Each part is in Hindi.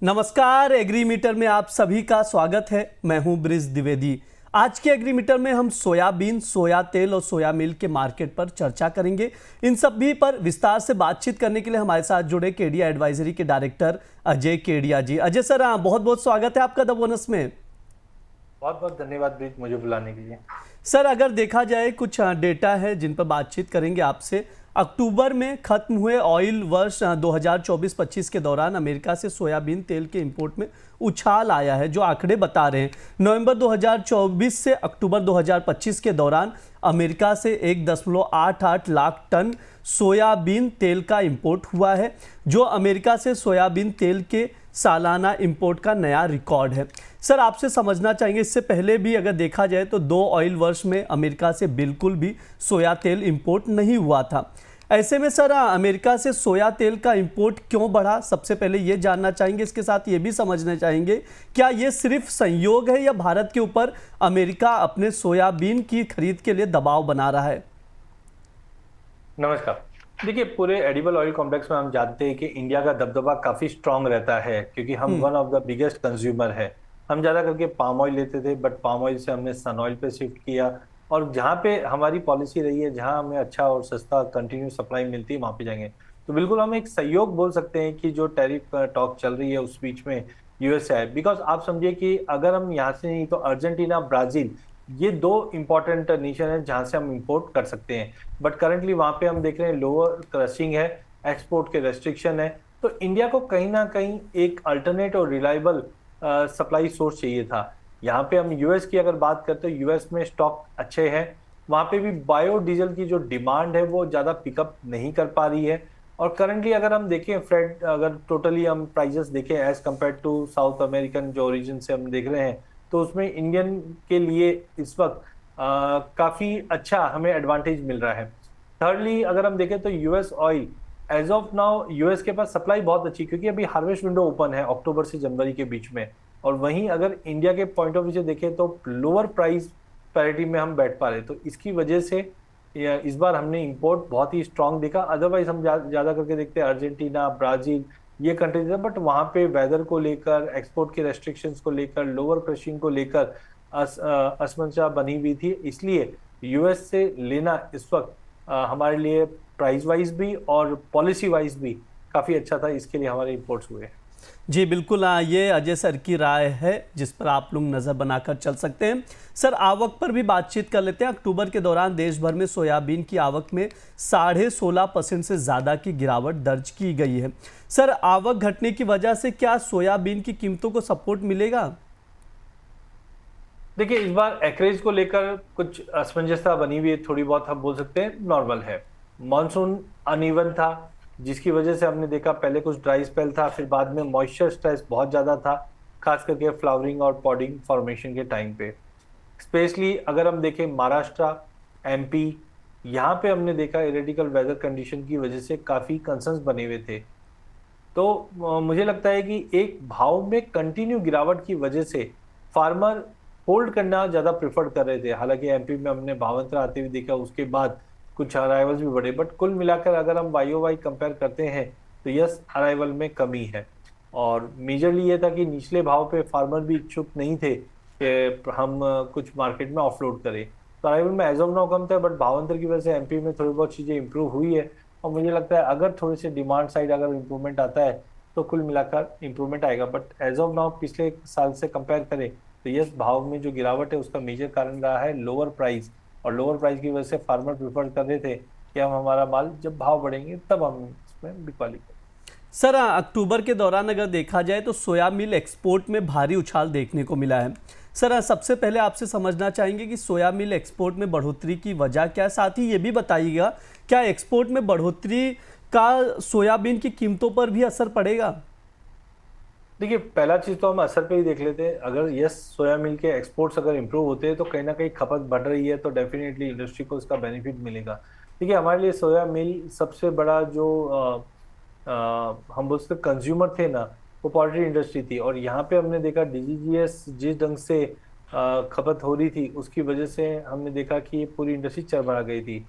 नमस्कार, एग्रीमीटर में आप सभी का स्वागत है। मैं हूं ब्रिज द्विवेदी। आज के एग्रीमीटर में हम सोयाबीन, सोया तेल और सोया मिल्क के मार्केट पर चर्चा करेंगे। इन सभी पर विस्तार से बातचीत करने के लिए हमारे साथ जुड़े केडिया एडवाइजरी के डायरेक्टर अजय केडिया जी। अजय सर, बहुत बहुत स्वागत है आपका द बोनस में। बहुत बहुत धन्यवाद ब्रिज, मुझे बुलाने के लिए। सर, अगर देखा जाए कुछ डेटा है जिन पर बातचीत करेंगे आपसे। अक्टूबर में खत्म हुए ऑयल वर्ष 2024-25 के दौरान अमेरिका से सोयाबीन तेल के इंपोर्ट में उछाल आया है। जो आंकड़े बता रहे हैं, नवंबर 2024 से अक्टूबर 2025 के दौरान अमेरिका से 1.88 लाख टन सोयाबीन तेल का इंपोर्ट हुआ है, जो अमेरिका से सोयाबीन तेल के सालाना इंपोर्ट का नया रिकॉर्ड है। सर, आपसे समझना चाहेंगे, इससे पहले भी अगर देखा जाए तो 2 ऑयल वर्ष में अमेरिका से बिल्कुल भी सोया तेल इंपोर्ट नहीं हुआ था। ऐसे में सर, अमेरिका से सोया तेल का इंपोर्ट क्यों बढ़ा, सबसे पहले ये जानना चाहेंगे। इसके साथ ये भी समझना चाहेंगे, क्या ये सिर्फ संयोग है या भारत के ऊपर अमेरिका अपने सोयाबीन की खरीद के लिए दबाव बना रहा है? नमस्कार। देखिए, पूरे एडिबल ऑयल कॉम्प्लेक्स में हम जानते हैं कि इंडिया का दबदबा काफी स्ट्रांग रहता है, क्योंकि हम one of the biggest consumer है। हम ज्यादा करके पाम ऑयल लेते थे, बट पाम ऑयल से हमने सन ऑयल पे शिफ्ट किया, और जहाँ पे हमारी पॉलिसी रही है, जहाँ हमें अच्छा और सस्ता कंटिन्यू सप्लाई मिलती है, वहां पे जाएंगे। तो बिल्कुल हम एक सहयोग बोल सकते हैं कि जो टैरिफ टॉक चल रही है उस बीच में यूएस से है। बिकॉज आप समझिए कि अगर हम यहाँ से नहीं तो अर्जेंटीना, ब्राजील, ये 2 इंपॉर्टेंट नेशन है जहां से हम इंपोर्ट कर सकते हैं। बट करंटली वहां पे हम देख रहे हैं लोअर क्रशिंग है, एक्सपोर्ट के रेस्ट्रिक्शन है। तो इंडिया को कहीं ना कहीं एक अल्टरनेट और रिलायबल सप्लाई सोर्स चाहिए था। यहाँ पे हम यूएस की अगर बात करते हैं, यूएस में स्टॉक अच्छे हैं, वहां पे भी बायोडीजल की जो डिमांड है वो ज्यादा पिकअप नहीं कर पा रही है। और करंटली अगर हम देखें फ्रेड, अगर टोटली हम प्राइजेस देखें as compare to South American जो ओरिजिन से हम देख रहे हैं, तो उसमें इंडियन के लिए इस वक्त काफी अच्छा हमें एडवांटेज मिल रहा है। थर्डली अगर हम देखें तो US oil as of now US के पास सप्लाई बहुत अच्छी, क्योंकि अभी हार्वेस्ट विंडो ओपन है अक्टूबर से जनवरी के बीच में। और वहीं अगर इंडिया के पॉइंट ऑफ व्यू से देखें तो लोअर प्राइस पैरिटी में हम बैठ पा रहे, तो इसकी वजह से इस बार हमने इंपोर्ट बहुत ही स्ट्रांग देखा। अदरवाइज हम ज्यादा करके देखते हैं अर्जेंटीना, ब्राजील, ये कंट्रीज है, बट वहां पे वेदर को लेकर, एक्सपोर्ट के रेस्ट्रिक्शंस को लेकर, लोअर क्रशिंग को लेकर असमंजस बनी हुई थी। इसलिए यूएस से लेना इस वक्त हमारे लिए प्राइस वाइज भी और पॉलिसी वाइज भी काफी अच्छा था, इसके लिए हमारे इंपोर्ट्स हुए। जी बिल्कुल, ये अजय सर की राय है जिस पर आप लोग नज़र बनाकर चल सकते हैं। सर, आवक पर भी बातचीत कर लेते हैं। अक्टूबर के दौरान देश भर में सोयाबीन की आवक में 16.5% से ज़्यादा की गिरावट दर्ज की गई है। सर, आवक घटने की वजह से क्या सोयाबीन की कीमतों को सपोर्ट मिलेगा? देखिए, इस बार एकरेज को लेकर कुछ असमंजसता बनी हुई है, थोड़ी बहुत हम बोल सकते हैं नॉर्मल है। मानसून अनइवन था, जिसकी वजह से हमने देखा पहले कुछ ड्राई स्पेल था, फिर बाद में मॉइस्चर स्ट्रेस बहुत ज़्यादा था, खास करके फ्लावरिंग और पॉडिंग फॉर्मेशन के टाइम पे। स्पेशली अगर हम देखें महाराष्ट्र, एमपी, यहाँ पे हमने देखा इरेडिकल वेदर कंडीशन की वजह से काफ़ी कंसर्न्स बने हुए थे। तो मुझे लगता है कि एक भाव में कंटिन्यू गिरावट की वजह से फार्मर होल्ड करना ज़्यादा प्रेफर कर रहे थे। हालांकि एमपी में हमने भावांतर आते हुए देखा, उसके बाद कुछ अराइवल्स भी बढ़े, बट कुल मिलाकर अगर हम वाई ओ वाई कंपेयर करते हैं तो यस, अराइवल में कमी है। और मेजरली ये था कि निचले भाव पे फार्मर भी इच्छुक नहीं थे कि हम कुछ मार्केट में ऑफलोड करें। तो अराइवल में एज ऑफ नाउ कम था, बट भावांतर की वजह से एमपी में थोड़ी बहुत चीज़ें इंप्रूव हुई है। और मुझे लगता है अगर थोड़े से डिमांड साइड अगर इम्प्रूवमेंट आता है तो कुल मिलाकर इम्प्रूवमेंट आएगा। बट एज ऑफ नाउ पिछले साल से कंपेयर करें तो यस, भाव में जो गिरावट है उसका मेजर कारण रहा है लोअर प्राइस। और लोअर प्राइस की वजह से फार्मर प्रेफर कर रहे थे कि हम हमारा माल जब भाव बढ़ेंगे तब हम इसमें बिकवाली करें। सर, अक्टूबर के दौरान अगर देखा जाए तो सोया मिल एक्सपोर्ट में भारी उछाल देखने को मिला है। सर, सबसे पहले आपसे समझना चाहेंगे कि सोया मिल एक्सपोर्ट में बढ़ोतरी की वजह क्या है। साथ ही ये भी बताइएगा, क्या एक्सपोर्ट में बढ़ोतरी का सोयाबीन की कीमतों पर भी असर पड़ेगा? देखिए, पहला चीज तो हम असर पे ही देख लेते हैं। अगर यस, सोया मिल के एक्सपोर्ट्स अगर इंप्रूव होते हैं तो कहीं ना कहीं खपत बढ़ रही है, तो डेफिनेटली इंडस्ट्री को इसका बेनिफिट मिलेगा। देखिए, हमारे लिए सोया मिल सबसे बड़ा जो हम बोल सकते कंज्यूमर थे ना, वो पोल्ट्री इंडस्ट्री थी। और यहाँ पे हमने देखा डीजीजीएस जिस ढंग से खपत हो रही थी, उसकी वजह से हमने देखा कि ये पूरी इंडस्ट्री चरमरा गई थी।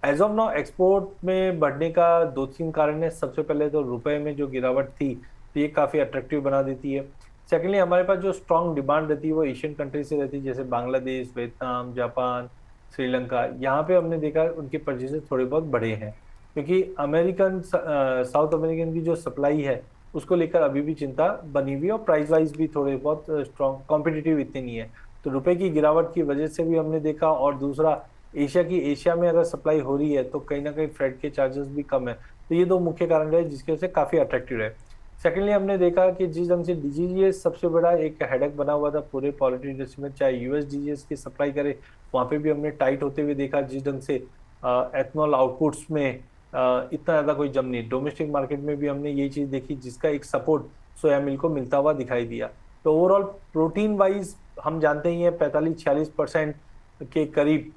एज ऑफ नाउ एक्सपोर्ट में बढ़ने का 2-3 कारण है। सबसे पहले तो रुपए में जो गिरावट थी, तो ये काफ़ी अट्रैक्टिव बना देती है। सेकेंडली हमारे पास जो स्ट्रॉन्ग डिमांड रहती है वो एशियन कंट्री से रहती है, जैसे बांग्लादेश, वियतनाम, जापान, श्रीलंका। यहाँ पे हमने देखा उनके परचेजेस थोड़े बहुत बढ़े हैं, क्योंकि साउथ अमेरिकन की जो सप्लाई है उसको लेकर अभी भी चिंता बनी हुई है, और प्राइस वाइज भी थोड़े बहुत स्ट्रॉन्ग कॉम्पिटिटिव इतनी नहीं है। तो रुपए की गिरावट की वजह से भी हमने देखा, और दूसरा एशिया में अगर सप्लाई हो रही है तो कहीं ना कहीं फ्रेट के चार्जेस भी कम है। तो ये दो मुख्य कारण रहे जिसकी वजह से काफी अट्रैक्टिव है। सेकेंडली हमने देखा कि जिस ढंग से डीजीजीएस सबसे बड़ा एक हेडेक बना हुआ था पूरे पॉलिटी इंडस्ट्री में, चाहे यूएस डीजीएस की सप्लाई करे वहां पे भी हमने टाइट होते हुए देखा। जिस ढंग से एथनॉल आउटपुट्स में इतना ज्यादा कोई जम नहीं, डोमेस्टिक मार्केट में भी हमने ये चीज देखी जिसका एक सपोर्ट सोया मिल को मिलता हुआ दिखाई दिया। तो ओवरऑल प्रोटीन वाइज हम जानते ही हैं 45-46% के करीब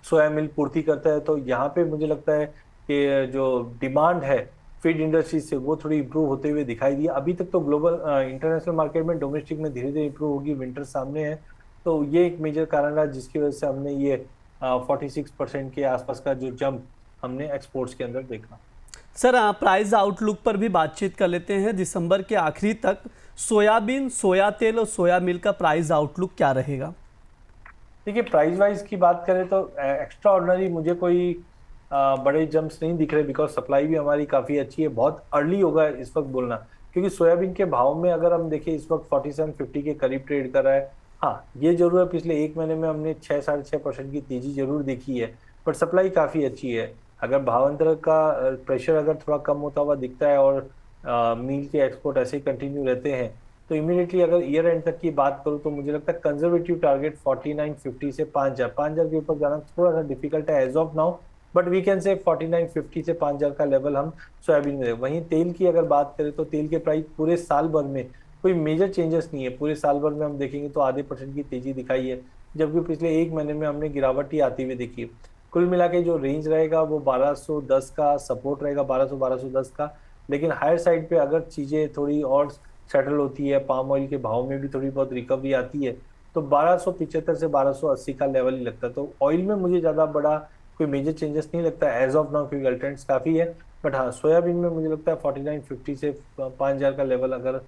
सोया मिल्क पूर्ति करता है। तो यहाँ पे मुझे लगता है कि जो डिमांड है फीड इंडस्ट्री से वो थोड़ी इंप्रूव होते हुए दिखाई दी। अभी तक तो ग्लोबल इंटरनेशनल मार्केट में, डोमेस्टिक में धीरे धीरे इंप्रूव होगी, विंटर सामने है। तो ये एक मेजर कारण रहा जिसकी वजह से हमने ये 46% के आसपास का जो जंप हमने एक्सपोर्ट्स के अंदर देखा। सर प्राइस आउटलुक पर भी बातचीत कर लेते हैं। दिसंबर के आखिरी तक सोयाबीन, सोया तेल और सोया मिल्क का प्राइस आउटलुक क्या रहेगा? देखिए, प्राइस वाइज की बात करें तो एक्स्ट्रा ऑर्डिनरी मुझे कोई बड़े जंप्स नहीं दिख रहे, बिकॉज सप्लाई भी हमारी काफ़ी अच्छी है। बहुत अर्ली होगा इस वक्त बोलना, क्योंकि सोयाबीन के भाव में अगर हम देखें इस वक्त 47-50 के करीब ट्रेड कर रहा है। हाँ, ये जरूर है पिछले एक महीने में हमने 6-6.5% की तेजी जरूर देखी है, बट सप्लाई काफ़ी अच्छी है। अगर भावांतर का प्रेशर अगर थोड़ा कम होता हुआ दिखता है और मील के एक्सपोर्ट ऐसे ही कंटिन्यू रहते हैं, तो इमीडिएटली अगर ईयर एंड तक की बात करूं तो मुझे लगता है कंजर्वेटिव टारगेट 4950 से 5000 के ऊपर जाना थोड़ा सा डिफिकल्ट है as of now, but we can say 4950 से 5000 का लेवल हम सोयाबीन में। वहीं तेल की अगर बात करें तो तेल के प्राइस पूरे साल भर में कोई मेजर चेंजेस नहीं है। पूरे साल भर में हम देखेंगे तो आधे % की तेजी दिखाई है, जबकि पिछले एक महीने में हमने गिरावट ही आती हुई देखी है। कुल मिला के जो रेंज रहेगा वो 1210 का सपोर्ट रहेगा, 1200-1210 का। लेकिन हायर साइड पे अगर चीजें थोड़ी और सेटल होती है, पाम ऑयल के भाव में भी थोड़ी बहुत रिकवरी आती है, तो 1275 से 1280 का लेवल ही लगता है। तो ऑयल में मुझे ज्यादा बड़ा कोई मेजर चेंजेस नहीं लगता एज ऑफ नाउ, क्योंकि अल्टरनेट्स काफी है। बट हाँ, सोयाबीन में मुझे लगता है 4950 से 5000 का लेवल अगर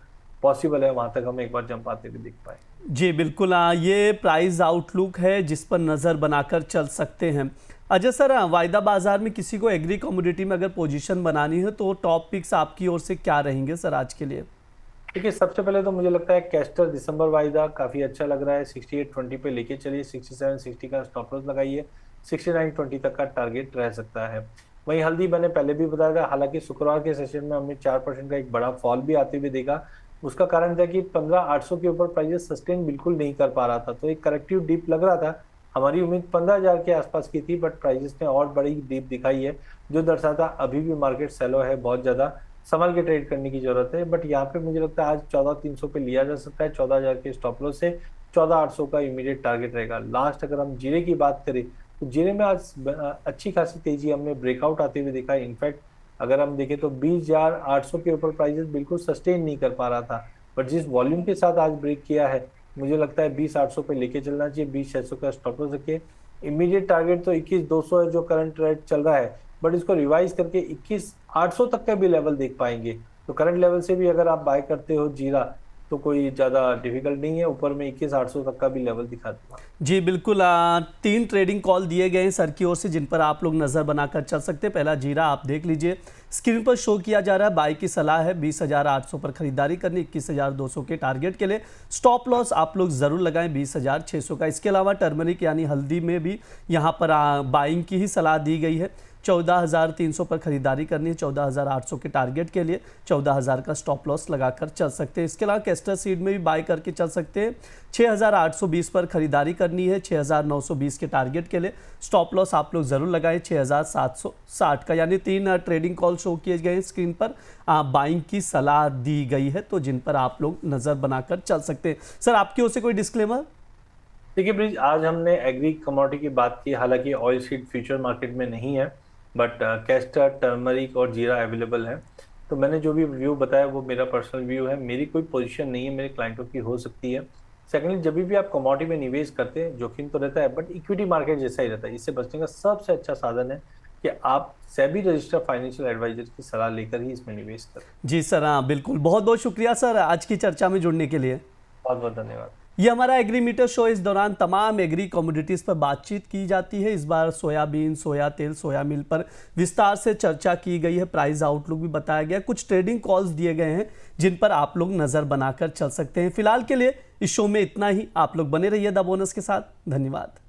पॉसिबल है वहां तक हम एक बार जंप आते हुए दिख पाए। जी बिल्कुल, ये प्राइस आउटलुक है जिस पर नज़र बनाकर चल सकते हैं। अजय सर, वायदा बाजार में किसी को एग्री कमोडिटी में अगर पोजीशन बनानी है तो टॉप पिक्स आपकी ओर से क्या रहेंगे सर आज के लिए? देखिए, सबसे पहले तो मुझे लगता है कैस्टर दिसंबर वायदा काफी अच्छा लग रहा है। 6820 पे लेके चलिए, 6760 का स्टॉप लॉस लगाइए, 6920 तक का टारगेट रह सकता है। वहीं हल्दी मैंने पहले भी बताया था, हालांकि शुक्रवार के सेशन में हमने 4% का एक बड़ा फॉल भी आते हुए देखा। उसका कारण था कि 15800 के ऊपर प्राइजेस सस्टेन बिल्कुल नहीं कर पा रहा था, तो एक करेक्टिव डिप लग रहा था। हमारी उम्मीद 15000 के आसपास की थी, बट प्राइजेस ने और बड़ी डिप दिखाई है, जो दर्शाता अभी भी मार्केट सेलो है, बहुत ज्यादा संभल के ट्रेड करने की जरूरत है। बट यहाँ पे मुझे लगता है आज 14300 पे लिया जा सकता है। 14000 के स्टॉप लॉस से 14800 का इमीडिएट टारगेट रहेगा। लास्ट अगर हम जीरे की बात करें तो जीरे में आज अच्छी खासी तेजी हमने ब्रेकआउट आते हुए देखा है। इनफैक्ट अगर हम देखें तो 20800 के ऊपर प्राइजेस बिल्कुल सस्टेन नहीं कर पा रहा था, बट जिस वॉल्यूम के साथ आज ब्रेक किया है मुझे लगता है 20800 पे लेके चलना चाहिए। 20600 का स्टॉप लॉस रखिए। इमीडिएट टारगेट तो 21200 है जो करंट रेट चल रहा है, बट इसको रिवाइज करके 21800 तक का भी लेवल देख पाएंगे। तो करंट लेवल से भी अगर आप बाय करते हो जीरा तो कोई ज़्यादा डिफिकल्ट नहीं है, ऊपर में 21800 तक का भी लेवल दिखा दूंगा। जी बिल्कुल, 3 ट्रेडिंग कॉल दिए गए हैं सर की ओर से जिन पर आप लोग नज़र बनाकर चल सकते हैं। पहला जीरा आप देख लीजिए, स्क्रीन पर शो किया जा रहा है। बाई की सलाह है, 20800 पर खरीदारी करनी, 21200 के टारगेट के लिए। स्टॉप लॉस आप लोग ज़रूर लगाएं 20600 का। इसके अलावा टर्मरिक यानी हल्दी में भी यहाँ पर बाइंग की ही सलाह दी गई है। 14300 पर खरीदारी करनी है, 14800 के टारगेट के लिए 14000 का स्टॉप लॉस लगाकर चल सकते हैं। इसके अलावा कैस्टर सीड में भी बाय करके चल सकते हैं। 6820 पर खरीदारी करनी है, 6920 के टारगेट के लिए स्टॉप लॉस आप लोग ज़रूर लगाएं 6760 का। यानी 3 ट्रेडिंग कॉल शो किए गए हैं स्क्रीन पर, बाइंग की सलाह दी गई है, तो जिन पर आप लोग नज़र बनाकर चल सकते हैं। सर आपकी ओर से कोई डिस्क्लेमर? देखिए ब्रिज, आज हमने एग्री कमोडिटी की बात की, हालांकि ऑयल सीड फ्यूचर मार्केट में नहीं है, बट कैस्टर, टर्मरिक और जीरा अवेलेबल है। तो मैंने जो भी व्यू बताया वो मेरा पर्सनल व्यू है, मेरी कोई पोजीशन नहीं है, मेरे क्लाइंटों की हो सकती है। सेकेंडली, जब भी आप कमोडिटी में निवेश करते हैं जोखिम तो रहता है, बट इक्विटी मार्केट जैसा ही रहता है। इससे बचने का सबसे अच्छा साधन है कि आप सेबी रजिस्टर्ड फाइनेंशियल एडवाइजर की सलाह लेकर ही इसमें निवेश करें। जी सर, हाँ बिल्कुल, बहुत बहुत शुक्रिया सर आज की चर्चा में जुड़ने के लिए। बहुत बहुत धन्यवाद। ये हमारा एग्री मीटर शो। इस दौरान तमाम एग्री कमोडिटीज पर बातचीत की जाती है। इस बार सोयाबीन, सोया तेल, सोया मिल पर विस्तार से चर्चा की गई है। प्राइस आउटलुक भी बताया गया, कुछ ट्रेडिंग कॉल्स दिए गए हैं जिन पर आप लोग नजर बनाकर चल सकते हैं। फिलहाल के लिए इस शो में इतना ही। आप लोग बने रहिए द बोनस के साथ। धन्यवाद।